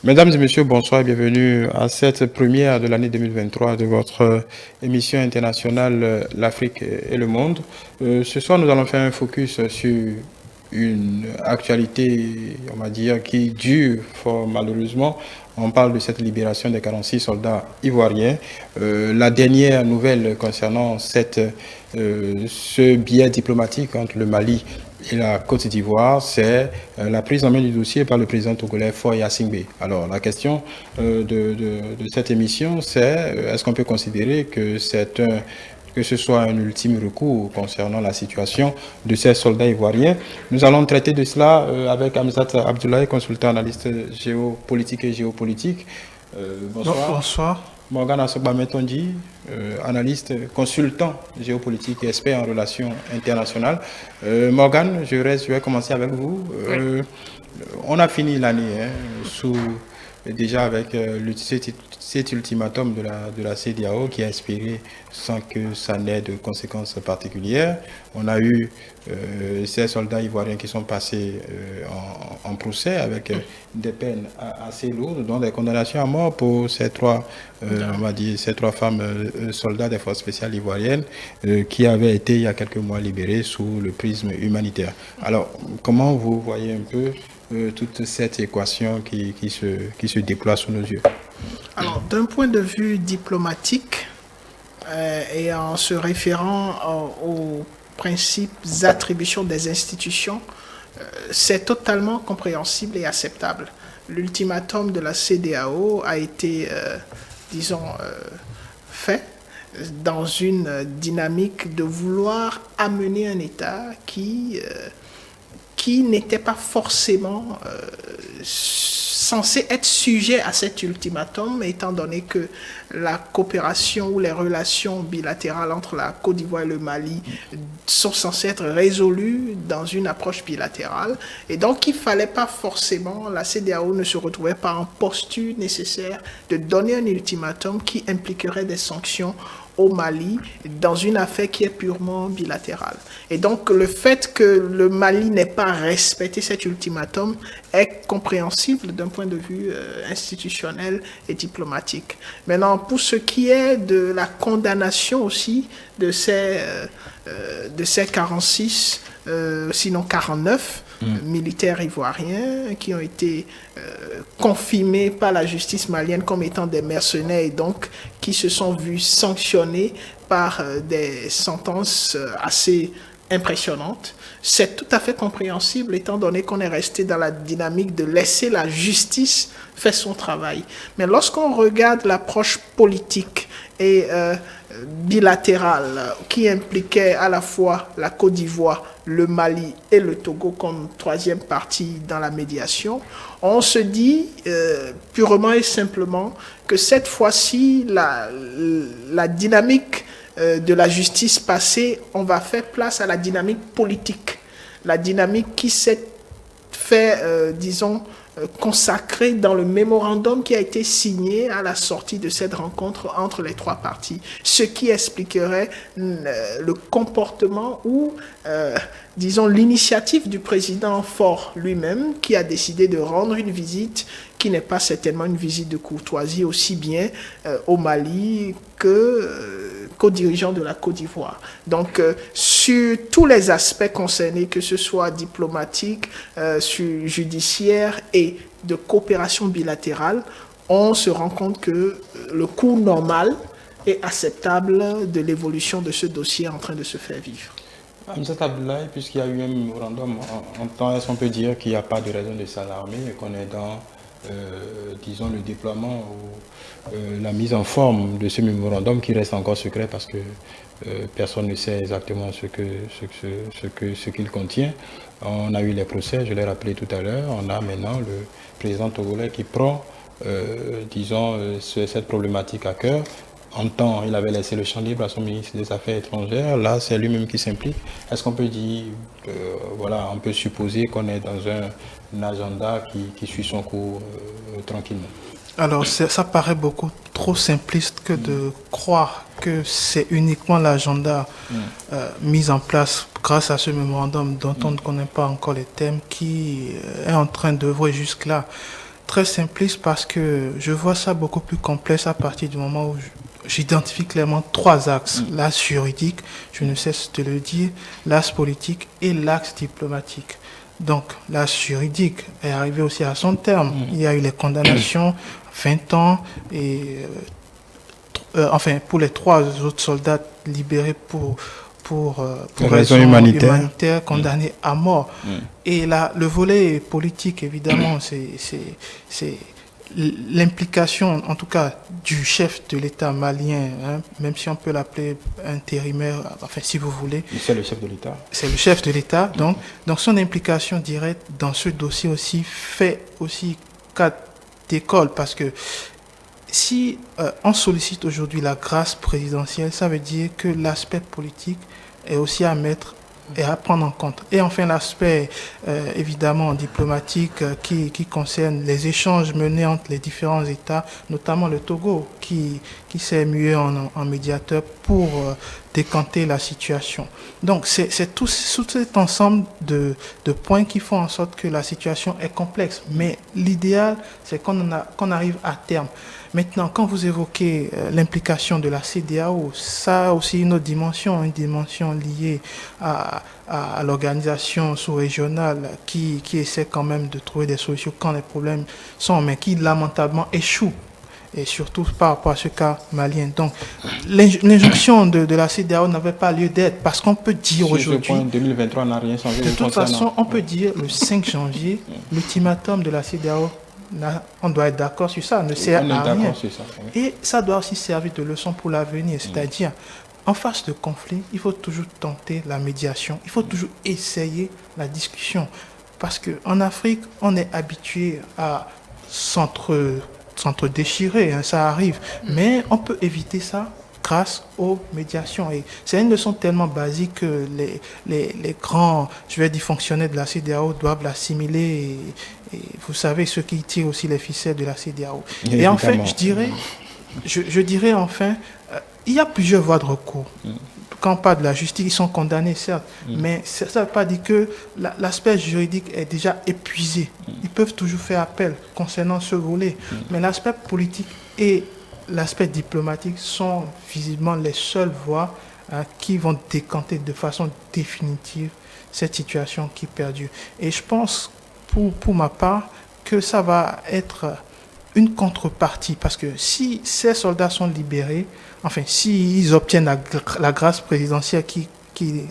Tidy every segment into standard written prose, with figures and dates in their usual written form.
Mesdames et messieurs, bonsoir et bienvenue à cette première de l'année 2023 de votre émission internationale L'Afrique et le monde. Ce soir, nous allons faire un focus sur une actualité, on va dire, qui dure fort malheureusement. On parle de cette libération des 46 soldats ivoiriens. La dernière nouvelle concernant ce biais diplomatique entre le Mali et la Côte d'Ivoire, c'est la prise en main du dossier par le président togolais Faure Gnassingbé. Alors, la question de cette émission, c'est est-ce qu'on peut considérer que que ce soit un ultime recours concernant la situation de ces soldats ivoiriens. Nous allons traiter de cela avec Amzat Abdoulaye, consultant analyste géopolitique et géopolitique. Bonsoir. Bonsoir. Morgan Assobametonji, analyste, consultant géopolitique et expert en relations internationales. Morgan, je vais commencer avec vous. On a fini l'année déjà avec cet ultimatum de la CEDEAO qui a expiré sans que ça n'ait de conséquences particulières. On a eu ces soldats ivoiriens qui sont passés en procès avec des peines assez lourdes, dont des condamnations à mort pour ces trois femmes soldats des forces spéciales ivoiriennes qui avaient été il y a quelques mois libérés sous le prisme humanitaire. Alors, comment vous voyez un peu toute cette équation qui se déploie sous nos yeux? Alors, d'un point de vue diplomatique, et en se référant aux principes d'attribution des institutions, c'est totalement compréhensible et acceptable. L'ultimatum de la CEDEAO a été, fait dans une dynamique de vouloir amener un État qui n'était pas forcément censé être sujet à cet ultimatum, étant donné que la coopération ou les relations bilatérales entre la Côte d'Ivoire et le Mali sont censées être résolues dans une approche bilatérale. Et donc, il ne fallait pas forcément, la CEDEAO ne se retrouvait pas en posture nécessaire de donner un ultimatum qui impliquerait des sanctions au Mali dans une affaire qui est purement bilatérale. Et donc, le fait que le Mali n'ait pas respecté cet ultimatum est compréhensible d'un point de vue institutionnel et diplomatique. Maintenant, pour ce qui est de la condamnation aussi de ces 46, sinon 49, militaires ivoiriens qui ont été confirmés par la justice malienne comme étant des mercenaires et donc qui se sont vus sanctionnés par des sentences assez impressionnantes. C'est tout à fait compréhensible étant donné qu'on est resté dans la dynamique de laisser la justice faire son travail. Mais lorsqu'on regarde l'approche politique et bilatérale qui impliquait à la fois la Côte d'Ivoire, le Mali et le Togo comme troisième partie dans la médiation, on se dit purement et simplement que cette fois-ci, la dynamique de la justice passée, on va faire place à la dynamique politique. La dynamique qui s'est fait, consacré dans le mémorandum qui a été signé à la sortie de cette rencontre entre les trois parties, ce qui expliquerait le comportement ou, l'initiative du président Faure lui-même qui a décidé de rendre une visite qui n'est pas certainement une visite de courtoisie aussi bien au Mali qu'aux dirigeants de la Côte d'Ivoire. Donc, sur tous les aspects concernés, que ce soit diplomatique, judiciaire et de coopération bilatérale, on se rend compte que le cours normal est acceptable de l'évolution de ce dossier en train de se faire vivre. Amzat Abdoulaye, puisqu'il y a eu un mémorandum en temps, est-ce qu'on peut dire qu'il n'y a pas de raison de s'alarmer et qu'on est dans le déploiement ou la mise en forme de ce mémorandum qui reste encore secret parce que personne ne sait exactement ce qu'il contient. On a eu les procès, je l'ai rappelé tout à l'heure. On a maintenant le président togolais qui prend, cette problématique à cœur. En temps, il avait laissé le champ libre à son ministre des Affaires étrangères. Là, c'est lui-même qui s'implique. Est-ce qu'on peut dire, on peut supposer qu'on est dans un agenda qui suit son cours tranquillement? Alors, ça paraît beaucoup trop simpliste que de croire que c'est uniquement l'agenda mis en place grâce à ce mémorandum dont on ne connaît pas encore les thèmes qui est en train d'œuvrer jusque-là. Très simpliste parce que je vois ça beaucoup plus complexe à partir du moment où j'identifie clairement 3 axes. L'axe juridique, je ne cesse de le dire, l'axe politique et l'axe diplomatique. Donc, l'axe juridique est arrivé aussi à son terme. Il y a eu les condamnations, 20 ans, et enfin, pour les 3 autres soldats libérés pour raisons humanitaires condamnés à mort. Et là, le volet politique, évidemment, c'est l'implication, en tout cas, du chef de l'État malien, hein, même si on peut l'appeler intérimaire, enfin, si vous voulez. C'est le chef de l'État. C'est le chef de l'État. Donc, son implication directe dans ce dossier aussi fait aussi cas d'école, parce que si on sollicite aujourd'hui la grâce présidentielle, ça veut dire que l'aspect politique est aussi à mettre et à prendre en compte. Et enfin, l'aspect évidemment diplomatique qui concerne les échanges menés entre les différents États, notamment le Togo, qui s'est mué en médiateur pour décanter la situation. Donc, c'est tout cet ensemble de points qui font en sorte que la situation est complexe. Mais l'idéal, c'est qu'on arrive à terme. Maintenant, quand vous évoquez l'implication de la CEDEAO, ça a aussi une autre dimension, liée à l'organisation sous-régionale qui essaie quand même de trouver des solutions quand les problèmes sont, mais qui lamentablement échouent, et surtout par rapport à ce cas malien. Donc, l'injonction de la CEDEAO n'avait pas lieu d'être, parce qu'on peut dire aujourd'hui... Sur ce point, 2023 n'a rien changé. De toute façon, on peut dire le 5 janvier, l'ultimatum de la CEDEAO, on doit être d'accord sur ça, ne sert à rien. Sur ça, oui. Et ça doit aussi servir de leçon pour l'avenir, c'est-à-dire, en face de conflit, il faut toujours tenter la médiation, il faut toujours essayer la discussion. Parce qu'en Afrique, on est habitué à s'entre-déchirer, hein, ça arrive. Mais on peut éviter ça grâce aux médiations. Et c'est une leçon tellement basique que les grands, je vais dire, fonctionnaires de la CEDEAO doivent l'assimiler. Et vous savez, ceux qui tirent aussi les ficelles de la CEDEAO. Et enfin, je dirais enfin, il y a plusieurs voies de recours. Quand on parle de la justice, ils sont condamnés, certes, mais ça ne veut pas dire que l'aspect juridique est déjà épuisé. Ils peuvent toujours faire appel concernant ce volet. Mais l'aspect politique et l'aspect diplomatique sont visiblement les seules voies qui vont décanter de façon définitive cette situation qui perdure. Et je pense, pour ma part, que ça va être une contrepartie, parce que si ces soldats sont libérés, enfin, s'ils obtiennent la grâce présidentielle qui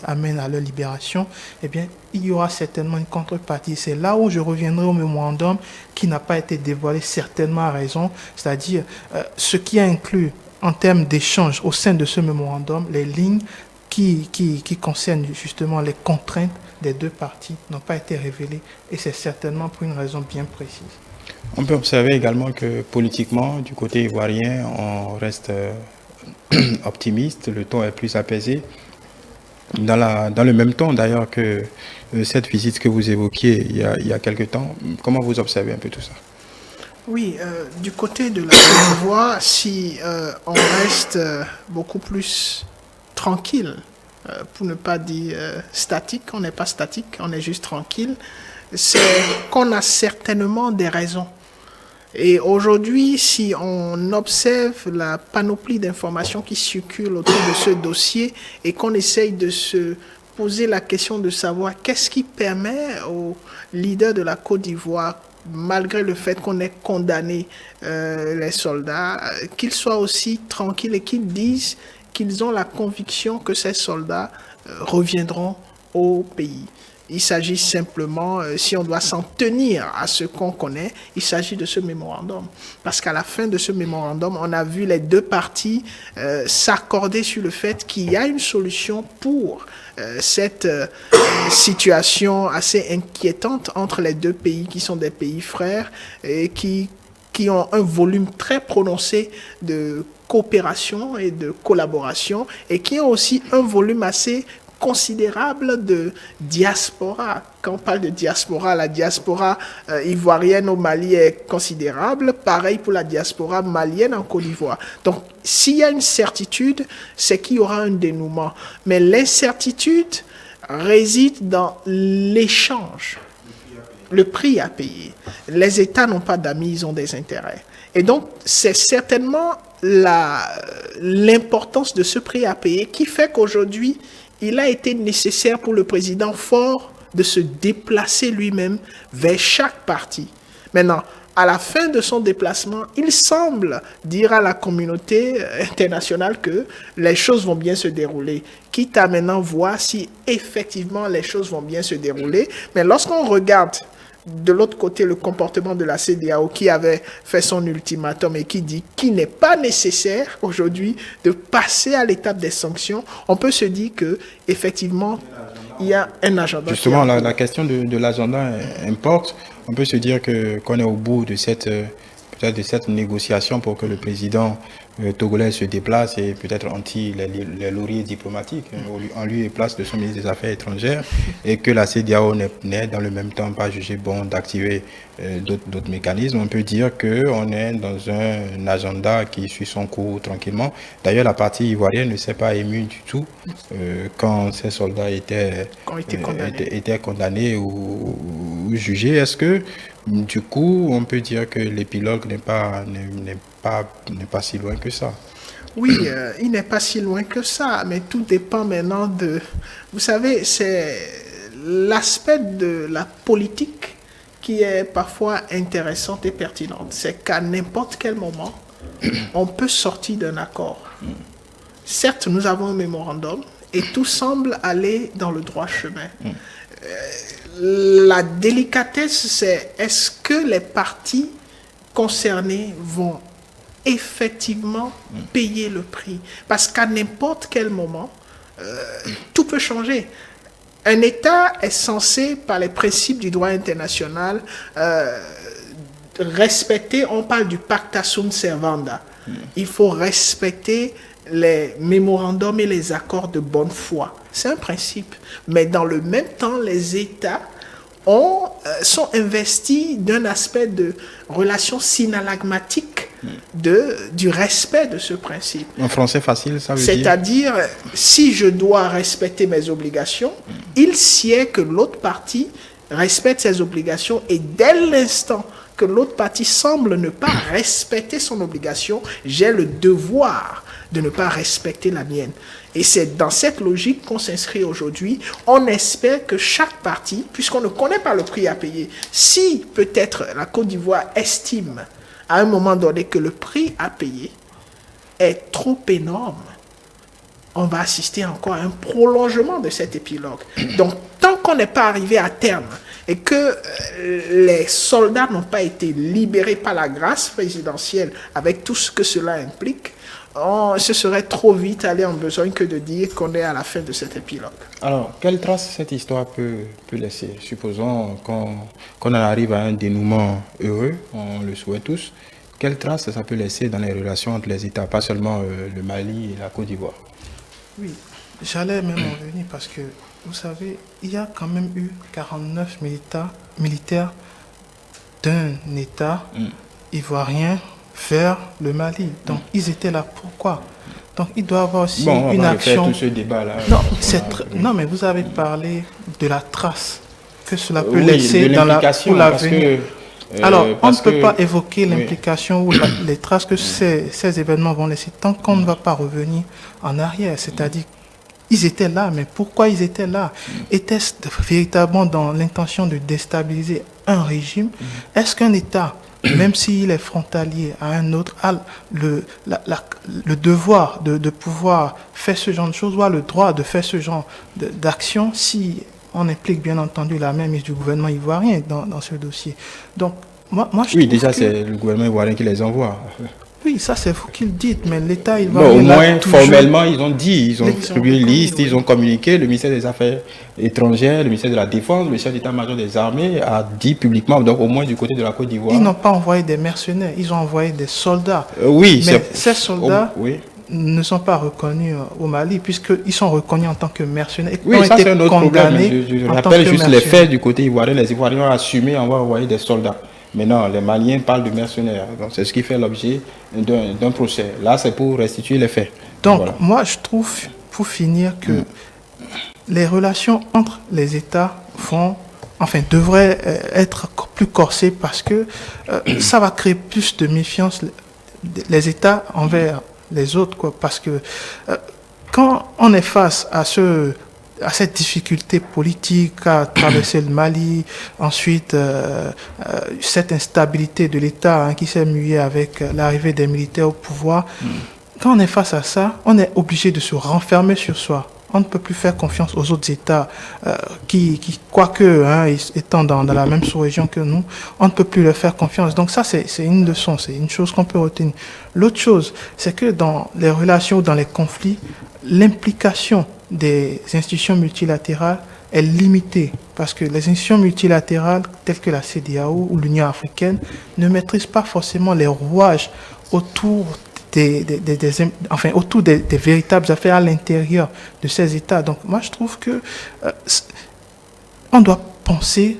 amène à leur libération, eh bien, il y aura certainement une contrepartie. C'est là où je reviendrai au mémorandum qui n'a pas été dévoilé, certainement à raison, c'est-à-dire ce qui est inclus en termes d'échange au sein de ce mémorandum, les lignes qui concernent justement les contraintes des deux parties n'ont pas été révélées, et c'est certainement pour une raison bien précise. On peut observer également que politiquement, du côté ivoirien, on reste optimiste, le ton est plus apaisé. Dans le même ton d'ailleurs que cette visite que vous évoquiez il y a quelque temps. Comment vous observez un peu tout ça? Oui, du côté de la Côte d'Ivoire, si on reste beaucoup plus tranquille, pour ne pas dire statique, on n'est pas statique, on est juste tranquille, c'est qu'on a certainement des raisons. Et aujourd'hui, si on observe la panoplie d'informations qui circulent autour de ce dossier et qu'on essaye de se poser la question de savoir qu'est-ce qui permet aux leaders de la Côte d'Ivoire, malgré le fait qu'on ait condamné les soldats, qu'ils soient aussi tranquilles et qu'ils disent qu'ils ont la conviction que ces soldats reviendront au pays. Il s'agit simplement, si on doit s'en tenir à ce qu'on connaît, il s'agit de ce mémorandum. Parce qu'à la fin de ce mémorandum, on a vu les deux parties s'accorder sur le fait qu'il y a une solution pour cette situation assez inquiétante entre les deux pays qui sont des pays frères et qui ont un volume très prononcé de coopération et de collaboration et qui ont aussi un volume assez considérable de diaspora. Quand on parle de diaspora, la diaspora ivoirienne au Mali est considérable, pareil pour la diaspora malienne en Côte d'Ivoire. Donc, s'il y a une certitude, c'est qu'il y aura un dénouement. Mais l'incertitude réside dans l'échange. le prix à payer. Les États n'ont pas d'amis, ils ont des intérêts. Et donc, c'est certainement l'importance de ce prix à payer qui fait qu'aujourd'hui, il a été nécessaire pour le président fort de se déplacer lui-même vers chaque parti. Maintenant, à la fin de son déplacement, il semble dire à la communauté internationale que les choses vont bien se dérouler, quitte à maintenant voir si effectivement les choses vont bien se dérouler. Mais lorsqu'on regarde de l'autre côté le comportement de la CEDEAO qui avait fait son ultimatum et qui dit qu'il n'est pas nécessaire aujourd'hui de passer à l'étape des sanctions, on peut se dire que effectivement il y a un agenda. Justement, la question de l'agenda importe. On peut se dire qu'on est au bout de cette négociation pour que le président togolais se déplace et peut-être anti les lauriers diplomatiques en lieu et place de son ministre des Affaires étrangères, et que la CEDEAO n'est dans le même temps pas jugé bon d'activer d'autres mécanismes. On peut dire qu'on est dans un agenda qui suit son cours tranquillement. D'ailleurs, la partie ivoirienne ne s'est pas émue du tout quand ces soldats étaient condamnés ou jugés. Est-ce que du coup, on peut dire que l'épilogue n'est pas si loin que ça? Oui, il n'est pas si loin que ça, mais tout dépend maintenant de... Vous savez, c'est l'aspect de la politique qui est parfois intéressante et pertinente. C'est qu'à n'importe quel moment, on peut sortir d'un accord. Certes, nous avons un mémorandum et tout semble aller dans le droit chemin. La délicatesse, c'est est-ce que les parties concernées vont effectivement payer le prix? Parce qu'à n'importe quel moment, tout peut changer. Un État est censé, par les principes du droit international, respecter, on parle du pacta sunt servanda. Il faut respecter les mémorandums et les accords de bonne foi. C'est un principe. Mais dans le même temps, les États sont investis d'un aspect de relation synalagmatique du respect de ce principe. En français facile, ça veut dire? C'est-à-dire, si je dois respecter mes obligations, il sied que l'autre partie respecte ses obligations, et dès l'instant que l'autre partie semble ne pas respecter son obligation, j'ai le devoir de ne pas respecter la mienne. Et c'est dans cette logique qu'on s'inscrit aujourd'hui. On espère que chaque partie, puisqu'on ne connaît pas le prix à payer, si peut-être la Côte d'Ivoire estime à un moment donné que le prix à payer est trop énorme, on va assister encore à un prolongement de cet épilogue. Donc, tant qu'on n'est pas arrivé à terme et que les soldats n'ont pas été libérés par la grâce présidentielle avec tout ce que cela implique, ce serait trop vite aller en besogne que de dire qu'on est à la fin de cet épilogue. Alors, quelle trace cette histoire peut laisser? Supposons qu'on en arrive à un dénouement heureux, on le souhaite tous. Quelle trace ça peut laisser dans les relations entre les États, pas seulement le Mali et la Côte d'Ivoire? Oui, j'allais même en venir parce que, vous savez, il y a quand même eu 49 militaires d'un État ivoirien vers le Mali. Donc, ils étaient là. Pourquoi? Donc, il doit y avoir aussi une action... Tout ce débat-là. Non, mais vous avez parlé de la trace que cela peut laisser pour l'avenir. Alors, on ne peut pas évoquer l'implication ou les traces que ces événements vont laisser tant qu'on ne va pas revenir en arrière. C'est-à-dire, ils étaient là, mais pourquoi ils étaient là? Était-ce véritablement dans l'intention de déstabiliser un régime? Est-ce qu'un État, même s'il est frontalier à un autre, a le devoir de pouvoir faire ce genre de choses, ou a le droit de faire ce genre d'action si on implique bien entendu la mainmise du gouvernement ivoirien dans ce dossier? Donc, moi je trouve déjà c'est le gouvernement ivoirien qui les envoie. Oui, ça c'est vous qui le dites, mais l'État ivoirien... Au moins, formellement, ils ont dit, ils ont distribué une liste, ils ont communiqué, le ministère des Affaires étrangères, le ministère de la Défense, le chef d'état-major des armées a dit publiquement, donc au moins du côté de la Côte d'Ivoire. Ils n'ont pas envoyé des mercenaires, ils ont envoyé des soldats. Oui, mais ces soldats ne sont pas reconnus au Mali, puisqu'ils sont reconnus en tant que mercenaires et ont été condamnés. Je rappelle juste les faits du côté ivoirien. Les Ivoiriens ont assumé on va envoyer des soldats. Maintenant, les Maliens parlent de mercenaires. Donc, c'est ce qui fait l'objet d'un procès. Là, c'est pour restituer les faits. Donc, moi, je trouve, pour finir, que les relations entre les États vont devrait être plus corsé parce que ça va créer plus de méfiance les États envers les autres, quoi. Parce que quand on est face à cette difficulté politique à traverser le Mali, ensuite cette instabilité de l'État qui s'est muée avec l'arrivée des militaires au pouvoir, quand on est face à ça, on est obligé de se renfermer sur soi. On ne peut plus faire confiance aux autres États qui quoique, étant dans la même sous-région que nous, on ne peut plus leur faire confiance. Donc ça, c'est une leçon, c'est une chose qu'on peut retenir. L'autre chose, c'est que dans les relations, dans les conflits, l'implication des institutions multilatérales est limitée parce que les institutions multilatérales telles que la CEDEAO ou l'Union africaine ne maîtrisent pas forcément les rouages autour autour des véritables affaires à l'intérieur de ces États. Donc moi je trouve que on doit penser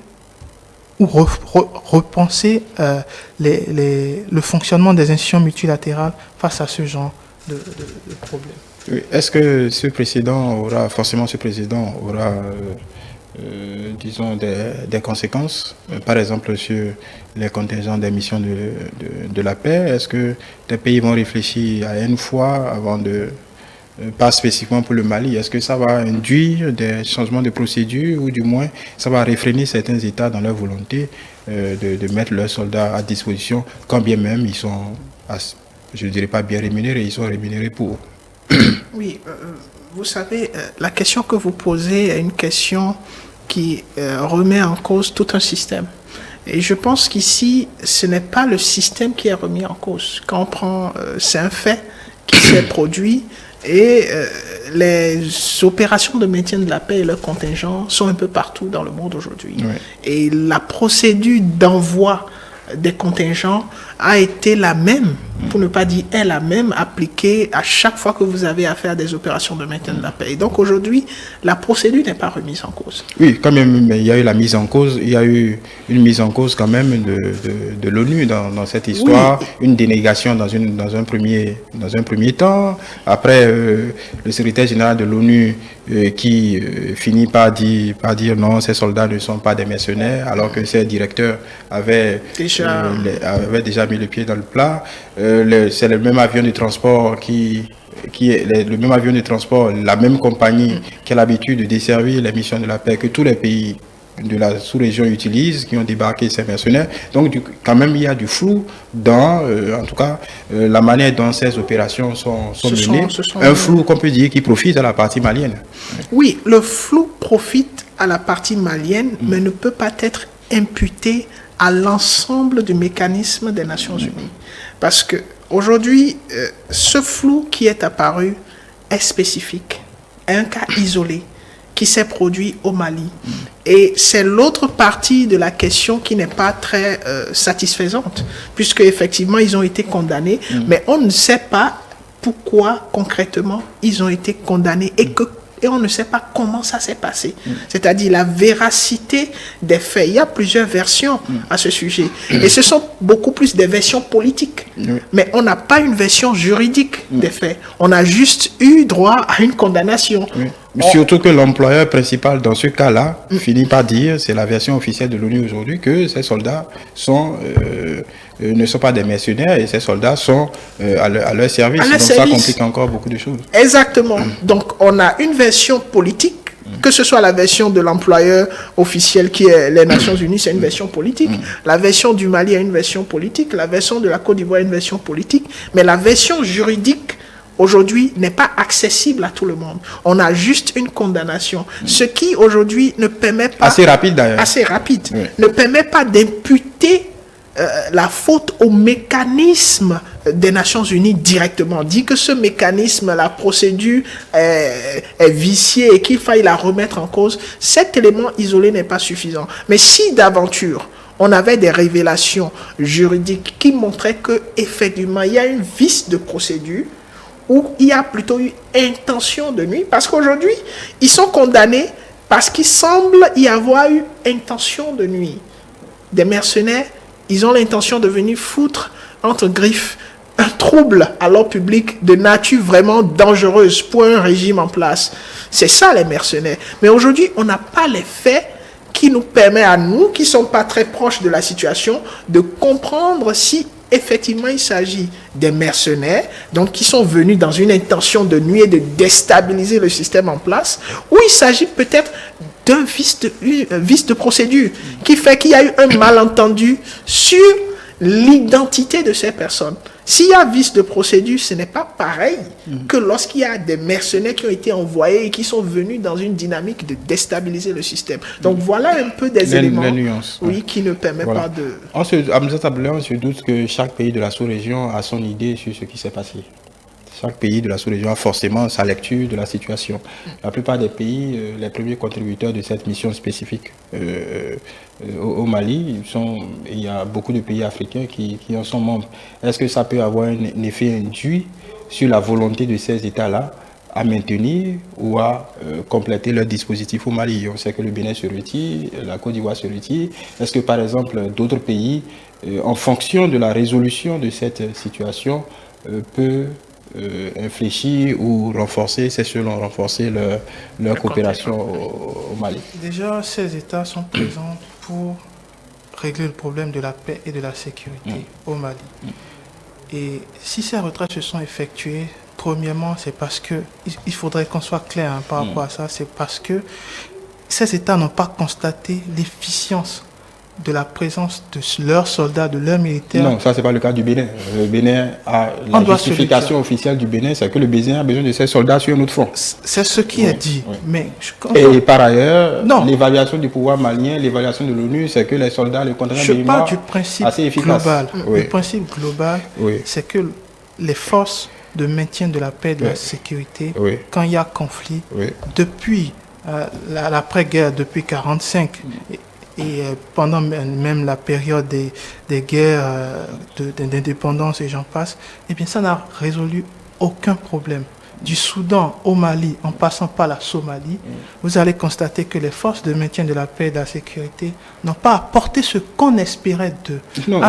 ou repenser le fonctionnement des institutions multilatérales face à ce genre de problème. Oui. Est-ce que ce président aura disons, des conséquences, par exemple sur les contingents des missions de la paix? Est-ce que les pays vont réfléchir à une fois avant de, pas spécifiquement pour le Mali, est-ce que ça va induire des changements de procédure ou du moins ça va réfréner certains États dans leur volonté de mettre leurs soldats à disposition, quand bien même ils sont, je ne dirais pas bien rémunérés, ils sont rémunérés pour. Oui, vous savez, la question que vous posez est une question qui remet en cause tout un système. Et je pense qu'ici, ce n'est pas le système qui est remis en cause. Quand on prend, c'est un fait qui s'est produit et les opérations de maintien de la paix et leurs contingents sont un peu partout dans le monde aujourd'hui. Oui. Et la procédure d'envoi des contingents a été la même, pour ne pas dire est la même, appliquée à chaque fois que vous avez affaire à des opérations de maintien de la paix. Et donc aujourd'hui, la procédure n'est pas remise en cause. Oui, quand même, mais il y a eu la mise en cause, il y a eu une mise en cause quand même de l'ONU dans cette histoire, oui. Une dénégation dans un premier temps. Après, le secrétaire général de l'ONU qui finit par dire non, ces soldats ne sont pas des mercenaires, alors que ces directeurs avaient déjà mis le pied dans le plat. C'est le même avion de transport le même avion de transport, la même compagnie qui a l'habitude de desservir les missions de la paix que tous les pays de la sous-région utilisent, qui ont débarqué ces mercenaires. Donc, quand même, il y a du flou dans, en tout cas, la manière dont ces opérations sont menées. Un flou qu'on peut dire qui profite à la partie malienne. Oui, le flou profite à la partie malienne, mais ne peut pas être imputé à l'ensemble du mécanisme des Nations Unies. Parce que aujourd'hui, ce flou qui est apparu est spécifique, est un cas isolé qui s'est produit au Mali. Et c'est l'autre partie de la question qui n'est pas très satisfaisante, puisque effectivement ils ont été condamnés, mais on ne sait pas pourquoi concrètement ils ont été condamnés et on ne sait pas comment ça s'est passé. C'est-à-dire la véracité des faits. Il y a plusieurs versions à ce sujet. Et ce sont beaucoup plus des versions politiques. Mais on n'a pas une version juridique des faits. On a juste eu droit à une condamnation. Surtout que l'employeur principal dans ce cas-là finit par dire, c'est la version officielle de l'ONU aujourd'hui, que ces soldats ne sont pas des mercenaires et ces soldats sont à leur service. Donc ça complique encore beaucoup de choses. Exactement. Donc on a une version politique, que ce soit la version de l'employeur officiel qui est les Nations Unies, c'est une version politique. La version du Mali est une version politique. La version de la Côte d'Ivoire est une version politique. Mais la version juridique aujourd'hui n'est pas accessible à tout le monde. On a juste une condamnation. Ce qui aujourd'hui ne permet pas... Assez rapide d'ailleurs. Assez rapide. Ne permet pas d'imputer la faute au mécanisme des Nations Unies directement. Dit que ce mécanisme, la procédure est viciée et qu'il faille la remettre en cause, cet élément isolé n'est pas suffisant. Mais si d'aventure, on avait des révélations juridiques qui montraient qu'effectivement, il y a une vice de procédure, où il y a plutôt eu intention de nuire, parce qu'aujourd'hui, ils sont condamnés parce qu'il semble y avoir eu intention de nuire. Des mercenaires, ils ont l'intention de venir foutre entre griffes un trouble à l'ordre public de nature vraiment dangereuse pour un régime en place. C'est ça les mercenaires. Mais aujourd'hui, on n'a pas les faits qui nous permet à nous, qui ne sommes pas très proches de la situation, de comprendre si effectivement il s'agit des mercenaires, donc qui sont venus dans une intention de nuire et de déstabiliser le système en place, ou il s'agit peut-être d'un vice de procédure qui fait qu'il y a eu un malentendu sur l'identité de ces personnes. S'il y a vice de procédure, ce n'est pas pareil que lorsqu'il y a des mercenaires qui ont été envoyés et qui sont venus dans une dynamique de déstabiliser le système. Donc voilà un peu des éléments nuances, qui ne permettent pas de... On se doute que chaque pays de la sous-région a son idée sur ce qui s'est passé. Chaque pays de la sous-région a forcément sa lecture de la situation. La plupart des pays, les premiers contributeurs de cette mission spécifique au Mali, il y a beaucoup de pays africains qui en sont membres. Est-ce que ça peut avoir un effet induit sur la volonté de ces États-là à maintenir ou à compléter leur dispositif au Mali? On sait que le Bénin se retire, la Côte d'Ivoire se retire. Est-ce que par exemple d'autres pays, en fonction de la résolution de cette situation, peuvent infléchir ou renforcer, c'est selon renforcer leur coopération au Mali? Déjà, ces États sont présents pour régler le problème de la paix et de la sécurité au Mali. Et si ces retraites se sont effectuées, premièrement, c'est parce que, il faudrait qu'on soit clair par rapport à ça, c'est parce que ces États n'ont pas constaté l'efficience de la présence de leurs soldats, de leurs militaires. Non, ça c'est pas le cas du Bénin. Le Bénin a la justification officielle du Bénin, c'est que le Bénin a besoin de ses soldats sur un autre front. C'est ce qui est dit. Mais et par ailleurs, l'évaluation du pouvoir malien, l'évaluation de l'ONU, c'est que les soldats, les contingents je parle du principe assez efficace. Global. Le principe global, c'est que les forces de maintien de la paix et de la sécurité, quand il y a conflit, depuis l'après-guerre, depuis 1945, et pendant même la période des guerres d'indépendance et j'en passe, eh bien ça n'a résolu aucun problème. Du Soudan au Mali, en passant par la Somalie, vous allez constater que les forces de maintien de la paix et de la sécurité n'ont pas apporté ce qu'on espérait d'eux. Non,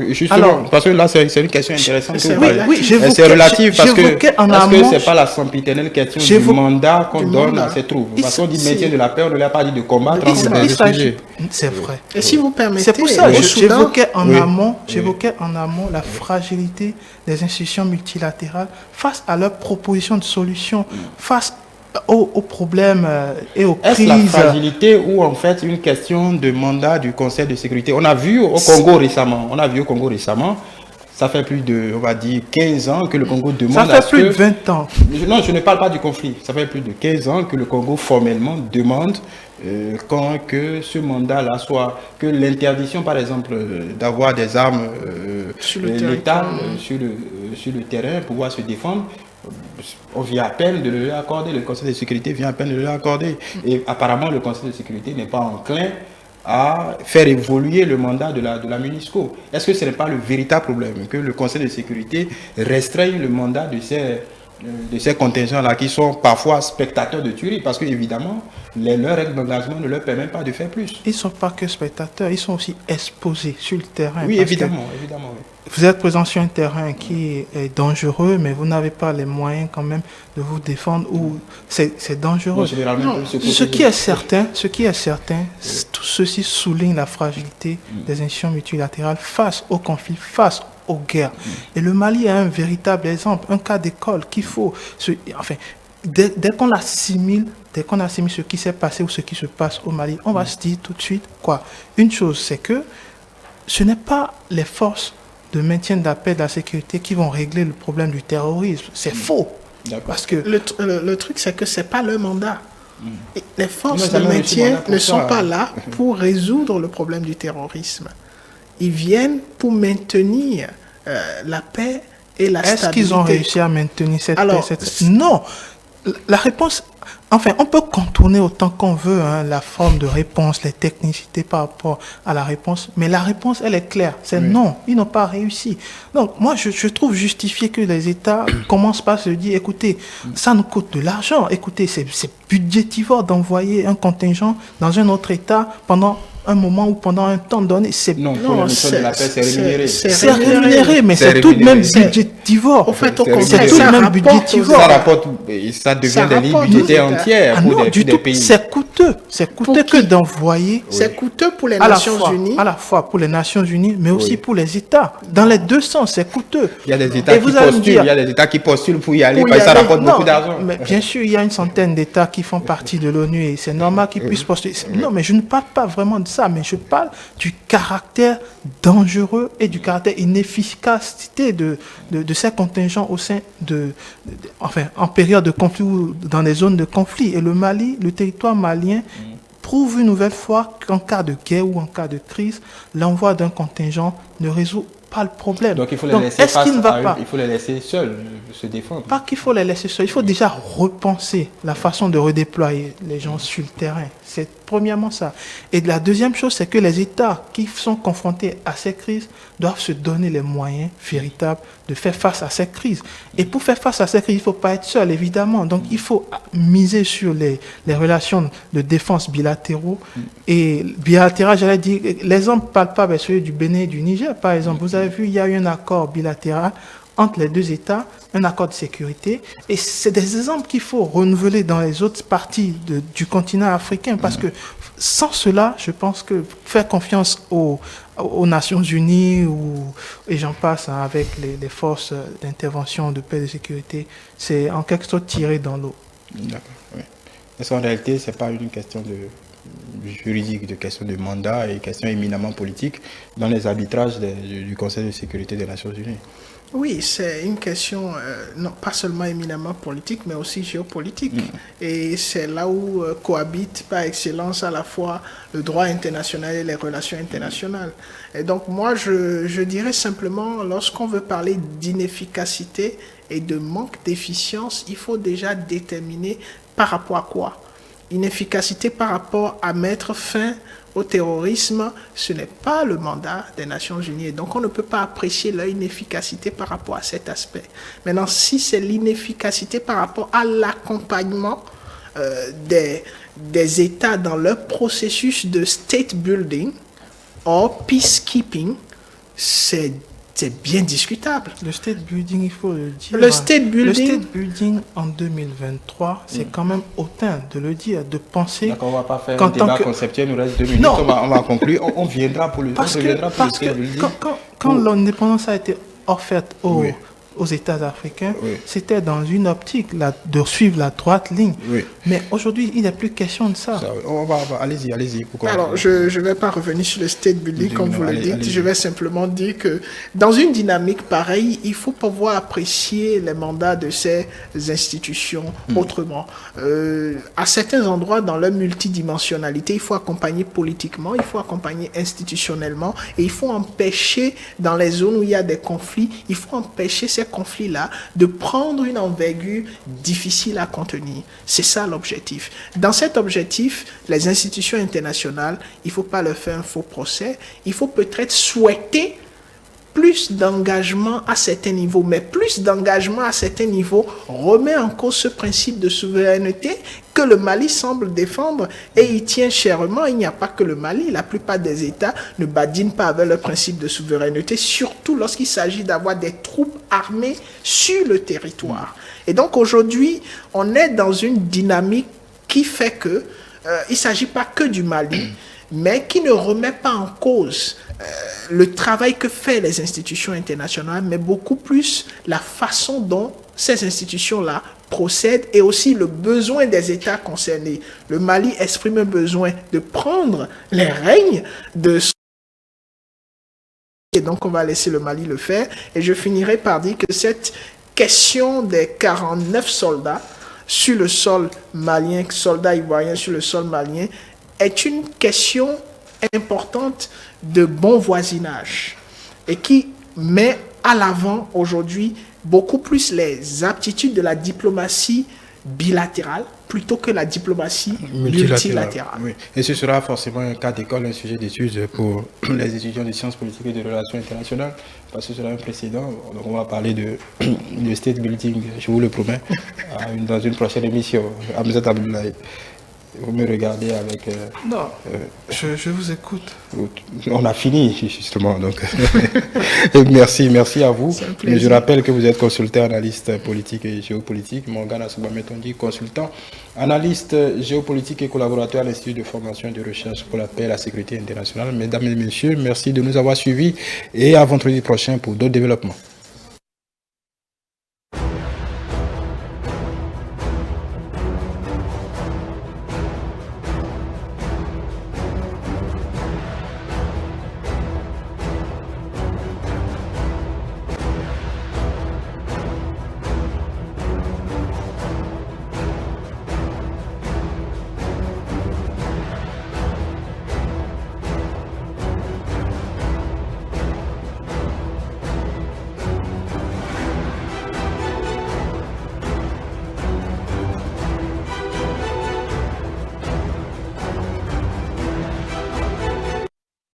justement, parce que là, c'est une question intéressante. C'est relatif parce que est-ce que c'est pas la sempiternelle question du mandat qu'on donne à ces troupes? Parce qu'on dit maintien de la paix, on ne l'a pas dit de combattre. C'est vrai. Et si vous permettez, c'est pour ça que j'évoquais en amont la fragilité des institutions multilatérales face à leurs propositions de solutions, face aux problèmes et aux crises. Est-ce la fragilité ou en fait une question de mandat du Conseil de sécurité? On a vu au Congo récemment, ça fait plus de, on va dire, 15 ans que le Congo demande... Ça fait plus de 20 ans. Non, je ne parle pas du conflit. Ça fait plus de 15 ans que le Congo formellement demande que ce mandat-là soit... Que l'interdiction, par exemple, d'avoir des armes létales sur le terrain, pouvoir se défendre, on vient à peine de le leur accorder. Le Conseil de sécurité vient à peine de le leur accorder. Et apparemment, le Conseil de sécurité n'est pas enclin à faire évoluer le mandat de la MONUSCO. Est-ce que ce n'est pas le véritable problème que le Conseil de sécurité restreigne le mandat de ces contingents-là qui sont parfois spectateurs de tueries? Parce que évidemment, leurs règles d'engagement ne leur permettent pas de faire plus. Ils ne sont pas que spectateurs, ils sont aussi exposés sur le terrain. Oui, évidemment. Vous êtes présent sur un terrain qui est dangereux, mais vous n'avez pas les moyens quand même de vous défendre ou c'est dangereux. Ce qui est certain, tout ceci souligne la fragilité des institutions multilatérales face aux conflits, face aux guerres. Et le Mali est un véritable exemple, un cas d'école qu'il faut... Dès qu'on assimile ce qui s'est passé ou ce qui se passe au Mali, on va se dire tout de suite quoi? Une chose, c'est que ce n'est pas les forces de maintien de la paix et de la sécurité qui vont régler le problème du terrorisme. C'est faux. Parce que le truc, c'est que ce n'est pas leur mandat. Et les forces de maintien ne sont pas là pour résoudre le problème du terrorisme. Ils viennent pour maintenir la paix et la stabilité. Est-ce qu'ils ont réussi à maintenir cette paix? Non. La réponse... Enfin, on peut contourner autant qu'on veut la forme de réponse, les technicités par rapport à la réponse, mais la réponse, elle est claire. C'est non, ils n'ont pas réussi. Donc, moi, je trouve justifié que les États commencent par se dire, écoutez, ça nous coûte de l'argent. Écoutez, c'est budgétivore d'envoyer un contingent dans un autre État pendant un moment ou pendant un temps donné. Non, pour la mission de la paix, c'est rémunéré. C'est rémunéré, mais c'est tout de même budgétivore. Au fait, au contraire, c'est tout de même budgétivore. Ça devient des lignes budgétaires entières pour Non, du tout. pays. C'est coûteux. C'est coûteux que d'envoyer. C'est coûteux pour les À la Nations Unies. À la fois pour les Nations Unies, mais aussi pour les États. Dans les deux sens, c'est coûteux. Il y a des États qui postulent pour y aller, Pour y parce que ça aller. rapporte beaucoup d'argent. Mais bien sûr, il y a une centaine d'États qui font partie de l'ONU et c'est normal qu'ils puissent postuler. Non, mais je ne parle pas vraiment de ça, mais je parle du caractère dangereux et du caractère inefficacité de ces contingents au sein enfin, en période de conflit ou dans des zones de conflit. Et le Mali, le territoire malien, prouve une nouvelle fois qu'en cas de guerre ou en cas de crise, l'envoi d'un contingent ne résout pas le problème. Donc il faut les laisser il faut les laisser seuls se défendre. Pas qu'il faut les laisser seuls, il faut déjà repenser la façon de redéployer les gens sur le terrain. C'est premièrement ça. Et la deuxième chose, c'est que les États qui sont confrontés à ces crises doivent se donner les moyens véritables de faire face à ces crises. Et pour faire face à ces crises, il ne faut pas être seul, évidemment. Donc il faut miser sur les relations de défense bilatéraux. Et bilatéral, j'allais dire, l'exemple palpable est celui du Bénin et du Niger, par exemple. Vous avez vu, il y a eu un accord bilatéral entre les deux États, un accord de sécurité. Et c'est des exemples qu'il faut renouveler dans les autres parties du continent africain. Parce que sans cela, je pense que faire confiance aux Nations Unies et j'en passe avec les forces d'intervention de paix et de sécurité, c'est en quelque sorte tiré dans l'eau. D'accord, oui. Parce qu'en réalité, ce n'est pas une question juridique, de question de mandat et question éminemment politique dans les arbitrages du Conseil de sécurité des Nations Unies. Oui, c'est une question non pas seulement éminemment politique, mais aussi géopolitique. Et c'est là où cohabitent par excellence à la fois le droit international et les relations internationales. Et donc moi, je dirais simplement, lorsqu'on veut parler d'inefficacité et de manque d'efficience, il faut déjà déterminer par rapport à quoi. Inefficacité par rapport à mettre fin au terrorisme, ce n'est pas le mandat des Nations Unies. Et donc, on ne peut pas apprécier leur inefficacité par rapport à cet aspect. Maintenant, si c'est l'inefficacité par rapport à l'accompagnement des États dans leur processus de state building ou peacekeeping, c'est bien discutable. Le state building, il faut le dire. Le state building en 2023, c'est quand même hautain de le dire, de penser. D'accord, on ne va pas faire un débat conceptuel, il nous reste 2 minutes, non. On va conclure. On viendra pour le Parce state que building. Quand l'indépendance a été offerte aux États africains, c'était dans une optique de suivre la droite ligne. Oui. Mais aujourd'hui, il n'est plus question de ça. Allez-y. Alors, je ne vais pas revenir sur le state building comme vous le dites. Je vais simplement dire que dans une dynamique pareille, il faut pouvoir apprécier les mandats de ces institutions autrement. À certains endroits, dans leur multidimensionnalité, il faut accompagner politiquement, il faut accompagner institutionnellement et il faut empêcher, dans les zones où il y a des conflits, il faut empêcher ces conflits-là de prendre une envergure difficile à contenir. C'est ça l'objectif. Dans cet objectif, les institutions internationales, il ne faut pas leur faire un faux procès. Il faut peut-être souhaiter plus d'engagement à certains niveaux, mais plus d'engagement à certains niveaux remet en cause ce principe de souveraineté que le Mali semble défendre et il tient chèrement. Il n'y a pas que le Mali, la plupart des États ne badinent pas avec le principe de souveraineté, surtout lorsqu'il s'agit d'avoir des troupes armées sur le territoire. Et donc aujourd'hui, on est dans une dynamique qui fait que il ne s'agit pas que du Mali, mais qui ne remet pas en cause le travail que font les institutions internationales, mais beaucoup plus la façon dont ces institutions-là procèdent et aussi le besoin des États concernés. Le Mali exprime un besoin de prendre les règnes de et donc on va laisser le Mali le faire. Et je finirai par dire que cette question des 49 soldats sur le sol malien, soldats ivoiriens sur le sol malien, est une question importante de bon voisinage et qui met à l'avant aujourd'hui beaucoup plus les aptitudes de la diplomatie bilatérale plutôt que la diplomatie multilatérale. Oui. Et ce sera forcément un cas d'école, un sujet d'étude pour les étudiants de sciences politiques et de relations internationales, parce que ce sera un précédent. Donc on va parler de state building, je vous le promets, dans une prochaine émission. Hamzat Abdoulaye. Vous me regardez avec... Non, je vous écoute. On a fini, justement. Donc. Merci à vous. Je rappelle que vous êtes consultant, analyste politique et géopolitique. Morgane Assobametongi, consultant, analyste géopolitique et collaborateur à l'Institut de formation et de recherche pour la paix et la sécurité internationale. Mesdames et messieurs, merci de nous avoir suivis et à vendredi prochain pour d'autres développements.